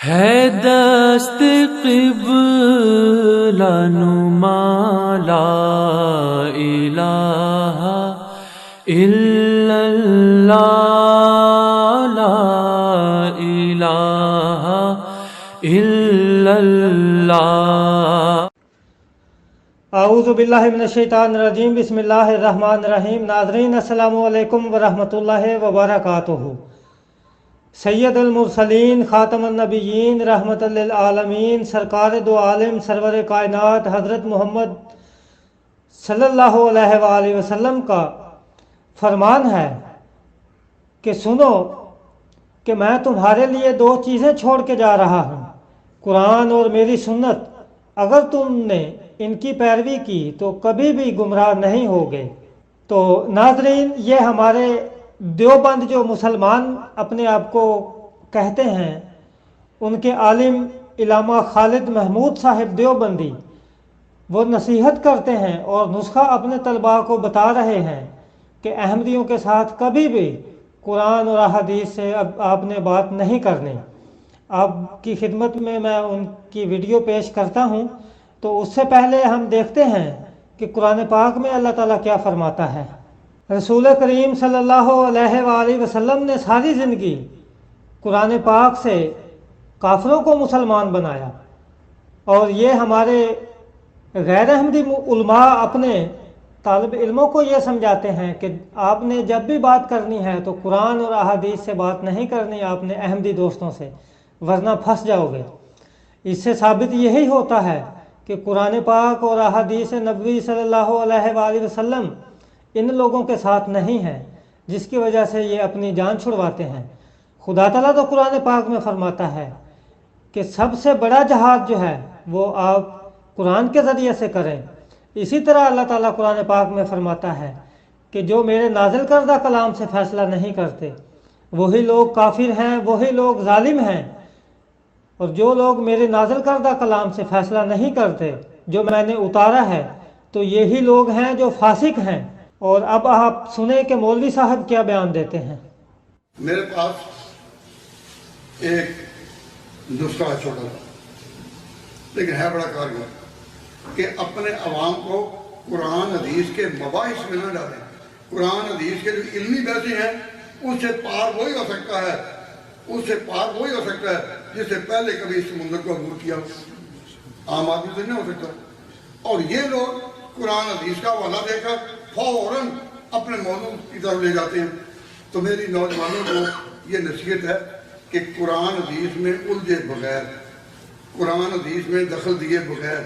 ہے دست قبلہ نما لا الہ الا اللہ لا الہ الا اللہ۔ اعوذ باللہ من الشیطان الرجیم، بسم اللہ الرحمن الرحیم۔ ناظرین السلام علیکم ورحمۃ اللہ وبرکاتہ۔ سید المرسلین خاتم النبیین رحمت للعالمین سرکار دو عالم سرور کائنات حضرت محمد صلی اللہ علیہ وآلہ وسلم کا فرمان ہے کہ سنو کہ میں تمہارے لیے دو چیزیں چھوڑ کے جا رہا ہوں، قرآن اور میری سنت۔ اگر تم نے ان کی پیروی کی تو کبھی بھی گمراہ نہیں ہوگے۔ تو ناظرین، یہ ہمارے دیوبند جو مسلمان اپنے آپ کو کہتے ہیں، ان کے عالم علامہ خالد محمود صاحب دیوبندی وہ نصیحت کرتے ہیں اور نسخہ اپنے طلباء کو بتا رہے ہیں کہ احمدیوں کے ساتھ کبھی بھی قرآن اور احادیث سے اب آپ نے بات نہیں کرنی۔ آپ کی خدمت میں ان کی ویڈیو پیش کرتا ہوں، تو اس سے پہلے ہم دیکھتے ہیں کہ قرآن پاک میں اللہ تعالیٰ کیا فرماتا ہے۔ رسول کریم صلی اللہ علیہ وآلہ وسلم نے ساری زندگی قرآن پاک سے کافروں کو مسلمان بنایا، اور یہ ہمارے غیر احمدی علماء اپنے طالب علموں کو یہ سمجھاتے ہیں کہ آپ نے جب بھی بات کرنی ہے تو قرآن اور احادیث سے بات نہیں کرنی آپ نے احمدی دوستوں سے، ورنہ پھنس جاؤ گے۔ اس سے ثابت یہی ہوتا ہے کہ قرآن پاک اور احادیث نبوی صلی اللہ علیہ وآلہ وسلم ان لوگوں کے ساتھ نہیں ہے، جس کی وجہ سے یہ اپنی جان چھڑواتے ہیں۔ خدا تعالیٰ تو قرآن پاک میں فرماتا ہے کہ سب سے بڑا جہاد جو ہے وہ آپ قرآن کے ذریعے سے کریں۔ اسی طرح اللہ تعالیٰ قرآن پاک میں فرماتا ہے کہ جو میرے نازل کردہ کلام سے فیصلہ نہیں کرتے وہی لوگ کافر ہیں، وہی لوگ ظالم ہیں، اور جو لوگ میرے نازل کردہ کلام سے فیصلہ نہیں کرتے جو میں نے اتارا ہے تو یہی لوگ ہیں جو فاسق ہیں۔ اور اب آپ سنیں کہ مولوی صاحب کیا بیان دیتے ہیں۔ میرے پاس ایک نسخہ ہے چھوٹا سا، لیکن ہے بڑا کارگر، کہ اپنے عوام کو قرآن حدیث کے مباحث میں نہ ڈالیں۔ قرآن حدیث کے جو علمی بحثیں ہیں اس سے پار وہی ہو سکتا ہے، اس سے پار وہی ہو سکتا ہے جس سے پہلے کبھی اس سمندر کو عبور کیا، عام آدمی سے نہیں ہو سکتا۔ اور یہ لوگ قرآن حدیث کا حوالہ دے کر فوراً اپنے موضوع کی طرف لے جاتے ہیں۔ تو میری نوجوانوں کو یہ نصیحت ہے کہ قرآن حدیث میں الجھے بغیر، قرآن حدیث میں دخل دیے بغیر،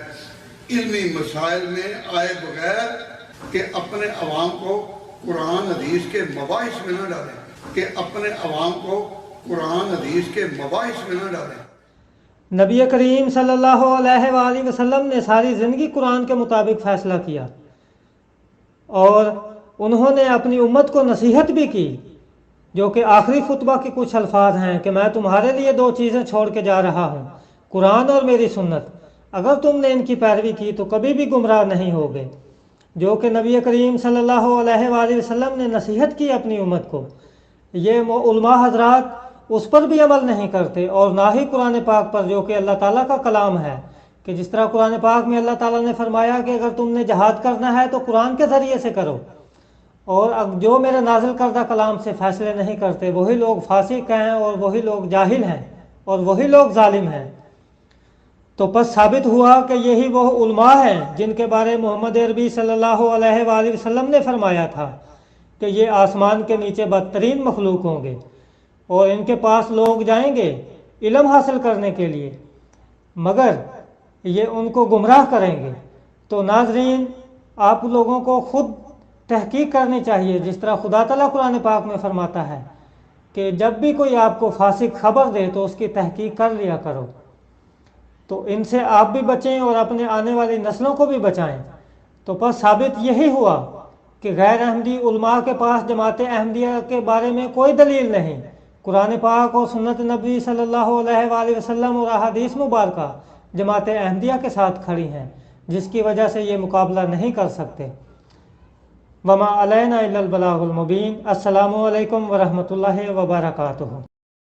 علمی مسائل میں آئے بغیر، کہ اپنے عوام کو قرآن حدیث کے مباحث میں نہ ڈالیں، کہ اپنے عوام کو قرآن حدیث کے مباحث میں نہ ڈالیں۔ نبی کریم صلی اللہ علیہ وآلہ وسلم نے ساری زندگی قرآن کے مطابق فیصلہ کیا، اور انہوں نے اپنی امت کو نصیحت بھی کی، جو کہ آخری خطبہ کے کچھ الفاظ ہیں کہ میں تمہارے لیے دو چیزیں چھوڑ کے جا رہا ہوں، قرآن اور میری سنت۔ اگر تم نے ان کی پیروی کی تو کبھی بھی گمراہ نہیں ہوگے۔ جو کہ نبی کریم صلی اللہ علیہ وآلہ وسلم نے نصیحت کی اپنی امت کو، یہ علماء حضرات اس پر بھی عمل نہیں کرتے، اور نہ ہی قرآن پاک پر، جو کہ اللہ تعالیٰ کا کلام ہے۔ کہ جس طرح قرآن پاک میں اللہ تعالیٰ نے فرمایا کہ اگر تم نے جہاد کرنا ہے تو قرآن کے ذریعے سے کرو، اور جو میرے نازل کردہ کلام سے فیصلے نہیں کرتے وہی لوگ فاسق ہیں، اور وہی لوگ جاہل ہیں، اور وہی لوگ ظالم ہیں۔ تو پس ثابت ہوا کہ یہی وہ علماء ہیں جن کے بارے محمد عربی صلی اللہ علیہ وآلہ وسلم نے فرمایا تھا کہ یہ آسمان کے نیچے بدترین مخلوق ہوں گے، اور ان کے پاس لوگ جائیں گے علم حاصل کرنے کے لیے، مگر یہ ان کو گمراہ کریں گے۔ تو ناظرین، آپ لوگوں کو خود تحقیق کرنی چاہیے، جس طرح خدا تعالیٰ قرآن پاک میں فرماتا ہے کہ جب بھی کوئی آپ کو فاسق خبر دے تو اس کی تحقیق کر لیا کرو۔ تو ان سے آپ بھی بچیں اور اپنے آنے والی نسلوں کو بھی بچائیں۔ تو پس ثابت یہی ہوا کہ غیر احمدی علماء کے پاس جماعت احمدیہ کے بارے میں کوئی دلیل نہیں۔ قرآن پاک اور سنت نبی صلی اللہ علیہ وآلہ وسلم اور احادیث مبارکہ جماعت احمدیہ کے ساتھ کھڑی ہیں، جس کی وجہ سے یہ مقابلہ نہیں کر سکتے۔ وما علینا الا البلاغ المبین۔ السلام علیکم ورحمۃ اللہ وبرکاتہ۔